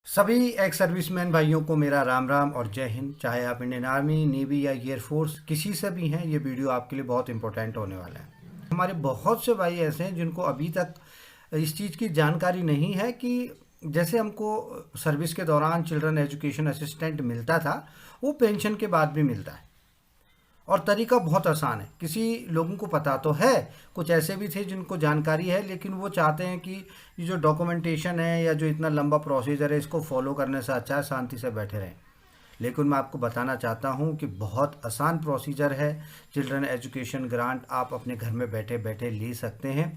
सभी ex serviceman भाइयों को मेरा राम राम और जय हिंद। चाहे आप इंडियन आर्मी, नेवी या एयरफोर्स किसी से भी हैं, ये वीडियो आपके लिए बहुत इंपॉर्टेंट होने वाला है। हमारे बहुत से भाई ऐसे हैं जिनको अभी तक इस चीज़ की जानकारी नहीं है कि जैसे हमको सर्विस के दौरान चिल्ड्रन एजुकेशन असिस्टेंट मिलता था, वो पेंशन के बाद भी मिलता है। और तरीका बहुत आसान है। किसी लोगों को पता तो है, कुछ ऐसे भी थे जिनको जानकारी है, लेकिन वो चाहते हैं कि ये जो डॉक्यूमेंटेशन है या जो इतना लंबा प्रोसीजर है, इसको फॉलो करने से अच्छा है शांति से बैठे रहें। लेकिन मैं आपको बताना चाहता हूँ कि बहुत आसान प्रोसीजर है। चिल्ड्रन एजुकेशन ग्रांट आप अपने घर में बैठे बैठे ले सकते हैं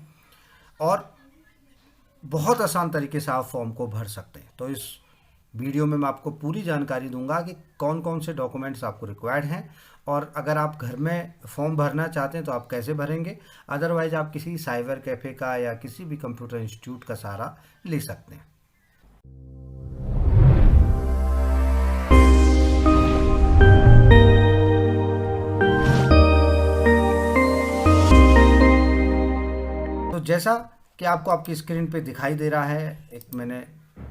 और बहुत आसान तरीके से आप फॉर्म को भर सकते हैं। तो इस वीडियो में मैं आपको पूरी जानकारी दूंगा कि कौन कौन से डॉक्यूमेंट्स आपको रिक्वायर्ड हैं, और अगर आप घर में फॉर्म भरना चाहते हैं तो आप कैसे भरेंगे। अदरवाइज आप किसी साइबर कैफ़े का या किसी भी कंप्यूटर इंस्टीट्यूट का सहारा ले सकते हैं। तो जैसा कि आपको आपकी स्क्रीन पे दिखाई दे रहा है, एक मैंने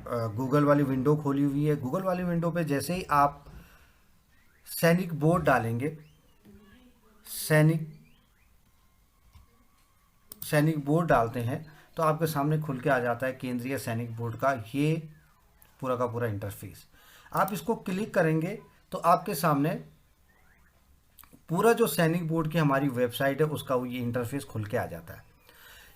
गूगल वाली विंडो खोली हुई है। गूगल वाली विंडो पे जैसे ही आप सैनिक बोर्ड डालेंगे, सैनिक बोर्ड डालते हैं तो आपके सामने खुल के आ जाता है केंद्रीय सैनिक बोर्ड का ये पूरा का पूरा इंटरफेस। आप इसको क्लिक करेंगे तो आपके सामने पूरा जो सैनिक बोर्ड की हमारी वेबसाइट है उसका ये इंटरफेस खुल के आ जाता है।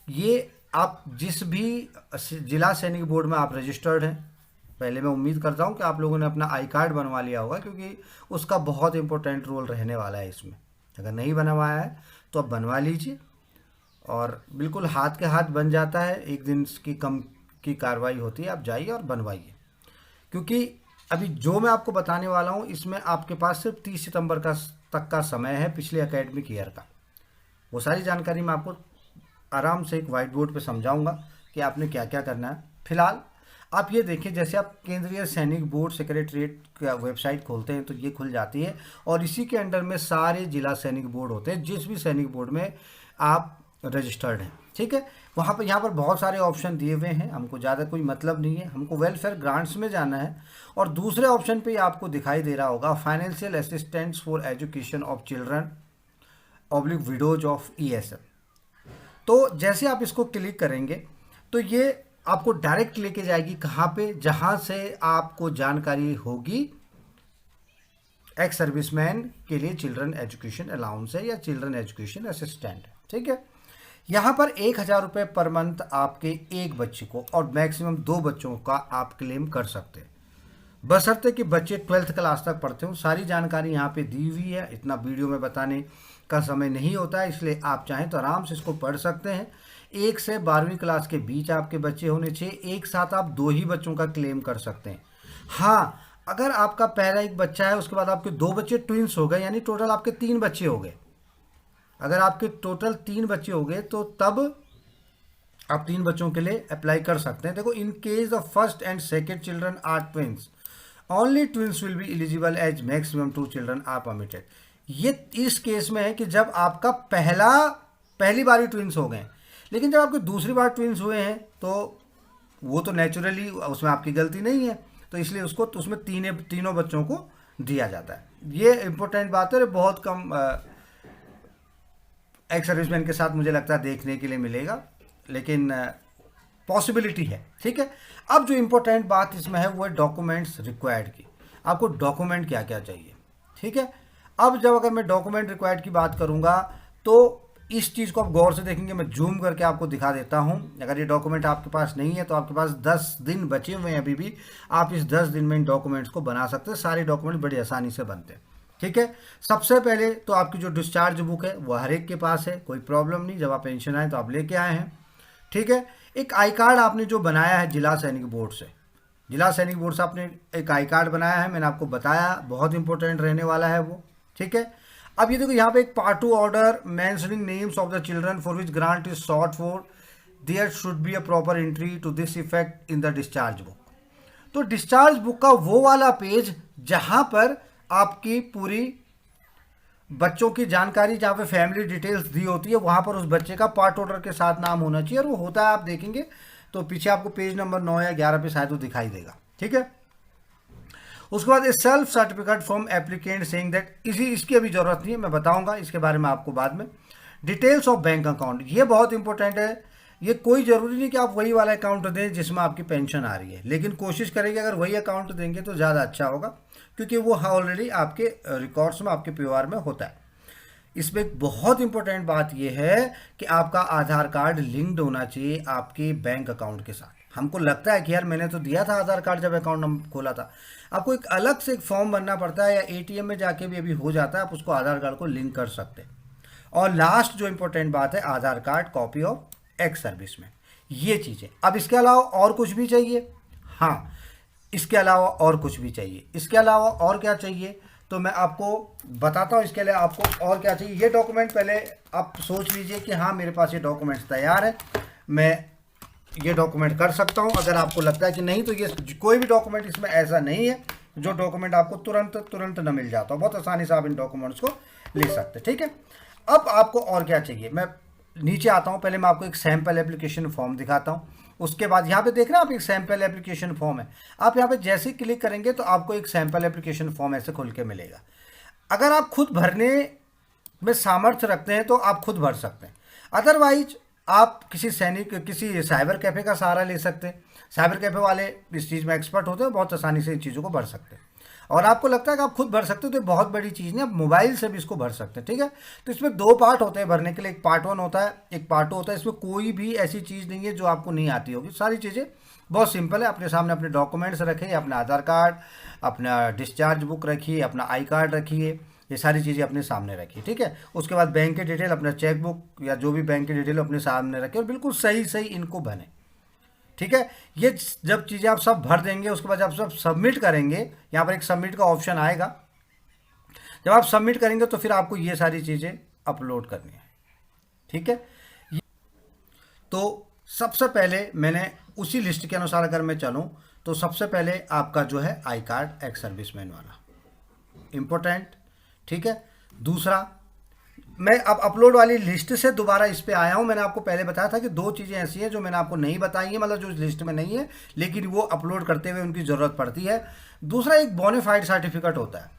ये आप जिस भी जिला सैनिक बोर्ड में आप रजिस्टर्ड हैं, पहले मैं उम्मीद करता हूं कि आप लोगों ने अपना आई कार्ड बनवा लिया होगा, क्योंकि उसका बहुत इंपॉर्टेंट रोल रहने वाला है इसमें। अगर नहीं बनवाया है तो आप बनवा लीजिए, और बिल्कुल हाथ के हाथ बन जाता है। एक दिन की कार्रवाई होती है, आप जाइए और बनवाइए। क्योंकि अभी जो मैं आपको बताने वाला हूँ इसमें आपके पास सिर्फ 30 सितंबर तक का समय है, पिछले एकेडमिक ईयर का। वो सारी जानकारी मैं आपको आराम से एक वाइट बोर्ड पे समझाऊंगा कि आपने क्या क्या करना है। फिलहाल आप ये देखें, जैसे आप केंद्रीय सैनिक बोर्ड सेक्रेटरीट का वेबसाइट खोलते हैं तो ये खुल जाती है, और इसी के अंडर में सारे जिला सैनिक बोर्ड होते हैं, जिस भी सैनिक बोर्ड में आप रजिस्टर्ड हैं। ठीक है, वहाँ पर यहाँ पर बहुत सारे ऑप्शन दिए हुए हैं, हमको ज़्यादा कोई मतलब नहीं है, हमको वेलफेयर ग्रांट्स में जाना है। और दूसरे ऑप्शन पे आपको दिखाई दे रहा होगा financial assistance for education of children oblique widows of ESM। तो जैसे आप इसको क्लिक करेंगे तो ये आपको डायरेक्ट लेके जाएगी कहाँ पे, जहाँ से आपको जानकारी होगी एक्स सर्विसमैन के लिए चिल्ड्रन एजुकेशन अलाउंस है या चिल्ड्रन एजुकेशन असिस्टेंट है। ठीक है, यहाँ पर 1000 रुपये पर मंथ आपके एक बच्चे को और मैक्सिमम 2 बच्चों का आप क्लेम कर सकते हैं, बशर्ते कि बच्चे 12th क्लास तक पढ़ते हो। सारी जानकारी यहाँ पे दी हुई है, इतना वीडियो में बताने का समय नहीं होता है, इसलिए आप चाहें तो आराम से इसको पढ़ सकते हैं। 1 से 12वीं क्लास के बीच आपके बच्चे होने चाहिए। एक साथ आप 2 ही बच्चों का क्लेम कर सकते हैं। हाँ, अगर आपका पहला एक बच्चा है, उसके बाद आपके 2 बच्चे ट्विंस हो गए, यानी टोटल आपके 3 बच्चे हो गए। अगर आपके टोटल 3 बच्चे हो गए तो तब आप 3 बच्चों के लिए अप्लाई कर सकते हैं। देखो, in case the first and second children are twins, only twins will be eligible as maximum 2 children are permitted. ये इस केस में है कि जब आपका पहली बार ही ट्विंस हो गए, लेकिन जब आपके दूसरी बार ट्विंस हुए हैं तो वो तो नेचुरली उसमें आपकी गलती नहीं है, तो इसलिए उसको तो उसमें तीनों बच्चों को दिया जाता है। ये इंपॉर्टेंट बात है, बहुत कम एक्स सर्विसमैन के साथ मुझे लगता है देखने के लिए मिलेगा, लेकिन पॉसिबिलिटी है। ठीक है, अब जो इम्पोर्टेंट बात इसमें है वो है डॉक्यूमेंट्स रिक्वायर्ड की। आपको डॉक्यूमेंट क्या क्या चाहिए। ठीक है, अब जब अगर मैं डॉक्यूमेंट रिक्वायर्ड की बात करूंगा तो इस चीज़ को आप गौर से देखेंगे, मैं जूम करके आपको दिखा देता हूं। अगर ये डॉक्यूमेंट आपके पास नहीं है तो आपके पास 10 दिन बचे हुए हैं अभी भी, आप इस 10 दिन में इन डॉक्यूमेंट्स को बना सकते हैं। सारे डॉक्यूमेंट बड़ी आसानी से बनते हैं। ठीक है, सबसे पहले तो आपकी जो डिस्चार्ज बुक है वो हर एक के पास है, कोई प्रॉब्लम नहीं। जब आप पेंशन आए तो आप लेके आए हैं। ठीक है, एक आई कार्ड आपने जो बनाया है जिला सैनिक बोर्ड से, आपने एक आई कार्ड बनाया है, मैंने आपको बताया बहुत इंपॉर्टेंट रहने वाला है वो। ठीक है, अब ये देखो यहाँ पे एक part 2 order mentioning names of the children for which grant is sought for, there should be a proper entry to this effect in the discharge book. तो डिस्चार्ज बुक का वो वाला पेज जहां पर आपकी पूरी बच्चों की जानकारी, जहाँ पे फैमिली डिटेल्स दी होती है, वहाँ पर उस बच्चे का पार्ट ऑर्डर के साथ नाम होना चाहिए, और वो होता है। आप देखेंगे तो पीछे आपको पेज नंबर 9 या 11 पे शायद वो दिखाई देगा। ठीक है। उसके बाद self certificate from applicant saying that, इसकी अभी जरूरत नहीं है, मैं बताऊंगा इसके बारे में आपको बाद में। डिटेल्स ऑफ बैंक अकाउंट, ये बहुत इंपॉर्टेंट है। ये कोई ज़रूरी नहीं कि आप वही वाला अकाउंट दें जिसमें आपकी पेंशन आ रही है, लेकिन कोशिश करेंगे अगर वही अकाउंट देंगे तो ज़्यादा अच्छा होगा, क्योंकि वो ऑलरेडी आपके रिकॉर्ड्स में, आपके पीओआर में होता है। इसमें एक बहुत इंपॉर्टेंट बात यह है कि आपका आधार कार्ड लिंक्ड होना चाहिए आपके बैंक अकाउंट के साथ। हमको लगता है कि यार मैंने तो दिया था आधार कार्ड जब अकाउंट हम खोला था, आपको एक अलग से एक फॉर्म भरना पड़ता है, या एटीएम में जाके भी अभी हो जाता है, आप उसको आधार कार्ड को लिंक कर सकते हैं। और लास्ट जो इंपॉर्टेंट बात है, Aadhaar card copy of ex service में, ये चीज़ें। अब इसके अलावा और कुछ भी चाहिए? हाँ, इसके अलावा और कुछ भी चाहिए। इसके अलावा और क्या चाहिए तो मैं आपको बताता हूँ। इसके लिए आपको और क्या चाहिए, ये डॉक्यूमेंट पहले आप सोच लीजिए कि हाँ मेरे पास ये डॉक्यूमेंट्स तैयार है, मैं ये डॉक्यूमेंट कर सकता हूँ। अगर आपको लगता है कि नहीं, तो ये कोई भी डॉक्यूमेंट इसमें ऐसा नहीं है जो डॉक्यूमेंट आपको तुरंत न मिल जाता, बहुत आसानी से आप इन डॉक्यूमेंट्स को ले सकते हैं। ठीक है, अब आपको और क्या चाहिए, मैं नीचे आता हूँ। पहले मैं आपको एक सैम्पल एप्लीकेशन फॉर्म दिखाता हूँ। उसके बाद यहाँ पे देख रहे हैं आप, एक सैम्पल एप्लीकेशन फॉर्म है। आप यहाँ पे जैसे ही क्लिक करेंगे तो आपको एक सैम्पल एप्लीकेशन फॉर्म ऐसे खुल के मिलेगा। अगर आप खुद भरने में सामर्थ्य रखते हैं तो आप खुद भर सकते हैं, अदरवाइज आप किसी साइबर कैफ़े का सहारा ले सकते हैं। साइबर कैफ़े वाले इस चीज़ में एक्सपर्ट होते हैं, बहुत आसानी से इन चीज़ों को भर सकते हैं। और आपको लगता है कि आप खुद भर सकते हो तो बहुत बड़ी चीज़ नहीं, आप मोबाइल से भी इसको भर सकते हैं। ठीक है, तो इसमें दो पार्ट होते हैं भरने के लिए, एक पार्ट 1 होता है, एक पार्ट 2 होता है। इसमें कोई भी ऐसी चीज़ नहीं है जो आपको नहीं आती होगी, सारी चीज़ें बहुत सिंपल है। अपने सामने अपने डॉक्यूमेंट्स रखिए, अपना आधार कार्ड, अपना डिस्चार्ज बुक रखिए, अपना आई कार्ड रखिए, ये सारी चीज़ें अपने सामने रखिए। ठीक है, उसके बाद बैंक की डिटेल, अपना चेक बुक या जो भी बैंक की डिटेल अपने सामने रखिए और बिल्कुल सही इनको भरें। ठीक है, ये जब चीज़ें आप सब भर देंगे, उसके बाद जब सब सबमिट करेंगे, यहाँ पर एक सबमिट का ऑप्शन आएगा। जब आप सबमिट करेंगे तो फिर आपको ये सारी चीज़ें अपलोड करनी है। ठीक है, तो सबसे पहले मैंने उसी लिस्ट के अनुसार अगर मैं चलूँ तो सबसे पहले आपका जो है आई कार्ड एक्स सर्विसमैन वाला इम्पोर्टेंट। ठीक है, दूसरा मैं अब अपलोड वाली लिस्ट से दोबारा इस पे आया हूँ। मैंने आपको पहले बताया था कि दो चीज़ें ऐसी हैं जो मैंने आपको नहीं बताई है, मतलब जो इस लिस्ट में नहीं है, लेकिन वो अपलोड करते हुए उनकी ज़रूरत पड़ती है। दूसरा एक बोनाफाइड सर्टिफिकेट होता है।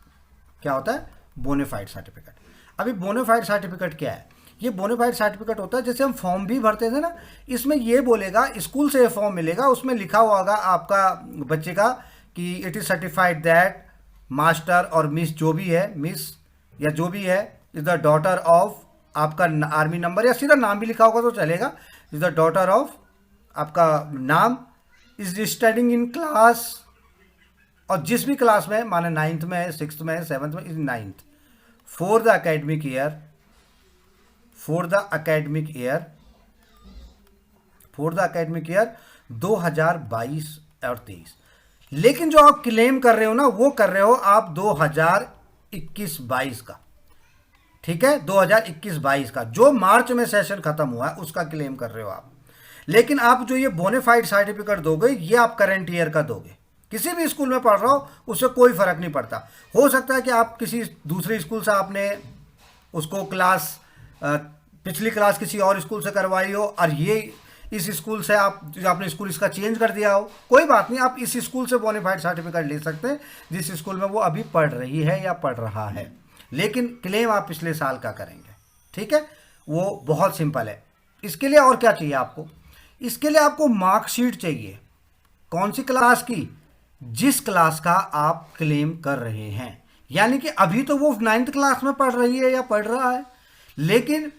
क्या होता है? Bonafide certificate. अभी बोनाफाइड सर्टिफिकेट क्या है? ये बोनाफाइड सर्टिफिकेट होता है, जैसे हम फॉर्म भी भरते थे ना, इसमें ये बोलेगा, स्कूल से ये फॉर्म मिलेगा, उसमें लिखा हुआ होगा आपका बच्चे का कि it is certified that master और मिस जो भी है, मिस या जो भी है, इज द डॉटर ऑफ आपका आर्मी नंबर, या सीधा नाम भी लिखा होगा तो चलेगा, इज द डॉटर ऑफ आपका नाम, इज स्टडिंग इन क्लास, और जिस भी क्लास में, माने 9th में है, 6th में है, 7th में, is 9th, for the academic year 2022 और 23। लेकिन जो आप क्लेम कर रहे हो ना, वो कर रहे हो आप 2021-22 का। ठीक है, 2021-22 का, जो मार्च में सेशन खत्म हुआ है उसका क्लेम कर रहे हो आप। लेकिन आप जो ये बोनाफाइड सर्टिफिकेट दोगे, ये आप करंट ईयर का दोगे। किसी भी स्कूल में पढ़ रहा हो उससे कोई फर्क नहीं पड़ता। हो सकता है कि आप किसी दूसरे स्कूल से आपने उसको क्लास पिछली क्लास किसी और स्कूल से करवाई हो, और ये इस स्कूल से आपने स्कूल इसका चेंज कर दिया हो, कोई बात नहीं, आप इस स्कूल से बोनाफाइड सर्टिफिकेट ले सकते हैं जिस स्कूल में वो अभी पढ़ रही है या पढ़ रहा है, लेकिन क्लेम आप पिछले साल का करेंगे। ठीक है, वो बहुत सिंपल है। इसके लिए और क्या चाहिए आपको? इसके लिए आपको मार्कशीट चाहिए। कौन सी क्लास की? जिस क्लास का आप क्लेम कर रहे हैं। यानी कि अभी तो वो 9th क्लास में पढ़ रही है या पढ़ रहा है, लेकिन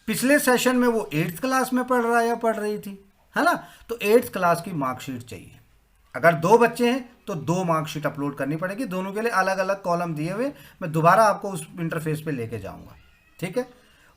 पिछले सेशन में वो 8th क्लास में पढ़ रहा है या पढ़ रही थी, है ना? तो 8th क्लास की मार्कशीट चाहिए। अगर 2 बच्चे हैं तो 2 मार्कशीट अपलोड करनी पड़ेगी, दोनों के लिए अलग अलग कॉलम दिए हुए, मैं दोबारा आपको उस इंटरफेस पे लेके जाऊंगा। ठीक है,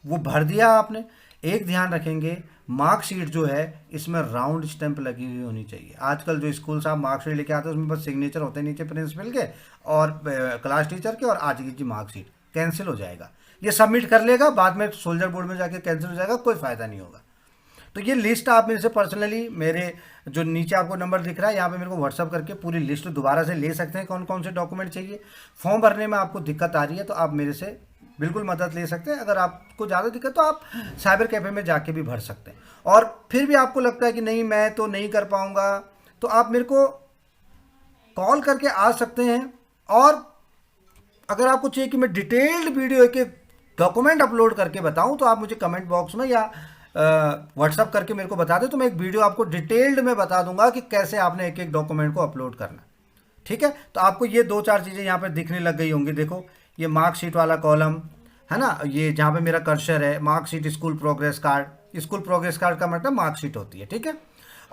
वो भर दिया आपने। एक ध्यान रखेंगे, मार्कशीट जो है इसमें राउंड स्टैंप लगी हुई होनी चाहिए। आजकल जो स्कूल साहब मार्कशीट लेके आते हैं उसमें बस सिग्नेचर होते हैं नीचे प्रिंसिपल के और क्लास टीचर के, और आज की मार्कशीट कैंसिल हो जाएगा। ये सबमिट कर लेगा, बाद में सोल्जर बोर्ड में जाके कैंसिल हो जाएगा, कोई फ़ायदा नहीं होगा। तो ये लिस्ट आप मेरे से पर्सनली, मेरे जो नीचे आपको नंबर दिख रहा है यहाँ पे, मेरे को व्हाट्सअप करके पूरी लिस्ट दोबारा से ले सकते हैं, कौन कौन से डॉक्यूमेंट चाहिए। फॉर्म भरने में आपको दिक्कत आ रही है तो आप मेरे से बिल्कुल मदद ले सकते हैं। अगर आपको ज़्यादा दिक्कत तो आप साइबर कैफ़े में जाके भी भर सकते हैं। और फिर भी आपको लगता है कि नहीं मैं तो नहीं कर पाऊँगा, तो आप मेरे को कॉल करके आ सकते हैं। और अगर आपको चाहिए कि मैं डिटेल्ड वीडियो एक एक डॉक्यूमेंट अपलोड करके बताऊं तो आप मुझे कमेंट बॉक्स में या व्हाट्सअप करके मेरे को बता दें, तो मैं एक वीडियो आपको डिटेल्ड में बता दूंगा कि कैसे आपने एक एक डॉक्यूमेंट को अपलोड करना। ठीक है, तो आपको ये 2-4 चीज़ें यहाँ पे दिखने लग गई होंगी। देखो ये मार्कशीट वाला कॉलम है ना, ये जहाँ पे मेरा कर्सर है, marksheet school progress card. School progress card का मतलब मार्कशीट होती है। ठीक है,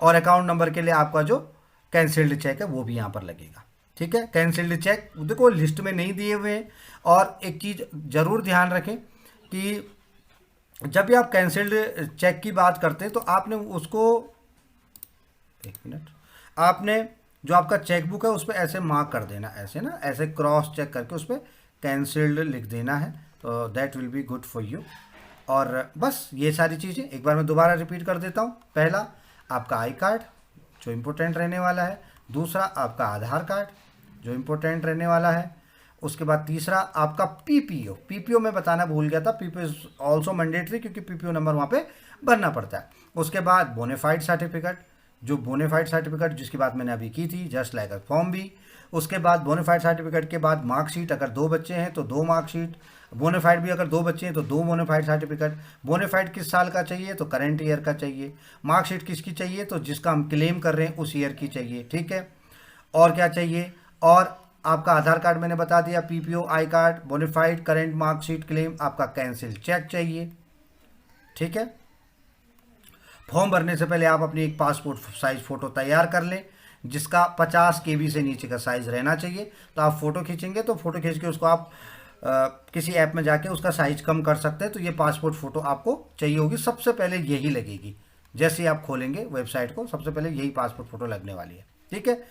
और अकाउंट नंबर के लिए आपका जो कैंसिल्ड चेक है वो भी यहाँ पर लगेगा। ठीक है, कैंसिल्ड चेक देखो लिस्ट में नहीं दिए हुए हैं। और एक चीज़ ज़रूर ध्यान रखें कि जब भी आप कैंसिल्ड चेक की बात करते हैं तो आपने उसको, एक मिनट, आपने जो आपका चेकबुक है उस पर ऐसे मार्क कर देना, ऐसे ना, ऐसे क्रॉस चेक करके उस पर कैंसिल्ड लिख देना है, तो that will be good for you. और बस ये सारी चीज़ें एक बार मैं दोबारा रिपीट कर देता हूँ। पहला आपका आई कार्ड जो इम्पोर्टेंट रहने वाला है, दूसरा आपका आधार कार्ड जो इम्पोर्टेंट रहने वाला है, उसके बाद तीसरा आपका पीपीओ। पीपीओ मैं बताना भूल गया था, पीपीओ इज ऑल्सो मैंडेटरी क्योंकि पीपीओ नंबर वहाँ पे भरना पड़ता है। उसके बाद बोनेफाइड सर्टिफिकेट, जो बोनेफाइड सर्टिफिकेट जिसकी बात मैंने अभी की थी, जस्ट लाइक अ फॉर्म भी। उसके बाद बोनेफाइड सर्टिफिकेट के बाद मार्कशीट, अगर 2 बच्चे हैं तो 2 मार्कशीट, बोनेफाइड भी अगर 2 बच्चे हैं तो 2 बोनेफाइड सर्टिफिकेट। बोनेफाइड किस साल का चाहिए तो करंट ईयर का चाहिए। मार्कशीट किसकी चाहिए तो जिसका हम क्लेम कर रहे हैं उस ईयर की चाहिए। ठीक है, और क्या चाहिए, और आपका आधार कार्ड मैंने बता दिया, PPO, I card, bonafide, current marksheet, claim, आपका कैंसिल चेक चाहिए। ठीक है, फॉर्म भरने से पहले आप अपनी एक पासपोर्ट साइज फ़ोटो तैयार कर लें जिसका 50 KB से नीचे का साइज़ रहना चाहिए। तो आप फ़ोटो खींचेंगे तो फ़ोटो खींच के उसको आप किसी ऐप में जाके उसका साइज़ कम कर सकते हैं। तो ये पासपोर्ट फ़ोटो आपको चाहिए होगी, सबसे पहले यही लगेगी। जैसे ही आप खोलेंगे वेबसाइट को सबसे पहले यही पासपोर्ट फ़ोटो लगने वाली है। ठीक है,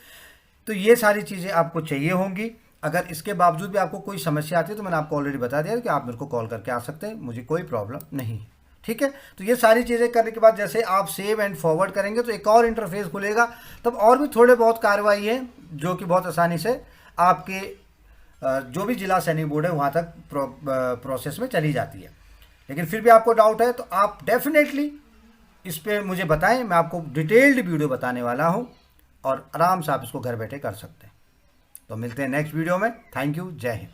तो ये सारी चीज़ें आपको चाहिए होंगी। अगर इसके बावजूद भी आपको कोई समस्या आती है तो मैंने आपको ऑलरेडी बता दिया कि आप मेरे को कॉल करके आ सकते हैं, मुझे कोई प्रॉब्लम नहीं है। ठीक है, तो ये सारी चीज़ें करने के बाद जैसे आप सेव एंड फॉरवर्ड करेंगे तो एक और इंटरफेस खुलेगा, तब और भी थोड़े बहुत कार्रवाई है जो कि बहुत आसानी से आपके जो भी जिला सैनिक बोर्ड है वहाँ तक प्रोसेस में चली जाती है। लेकिन फिर भी आपको डाउट है तो आप डेफिनेटली इस पर मुझे बताएं, मैं आपको डिटेल्ड वीडियो बताने वाला हूँ और आराम से आप इसको घर बैठे कर सकते हैं। तो मिलते हैं नेक्स्ट वीडियो में। थैंक यू, जय हिंद।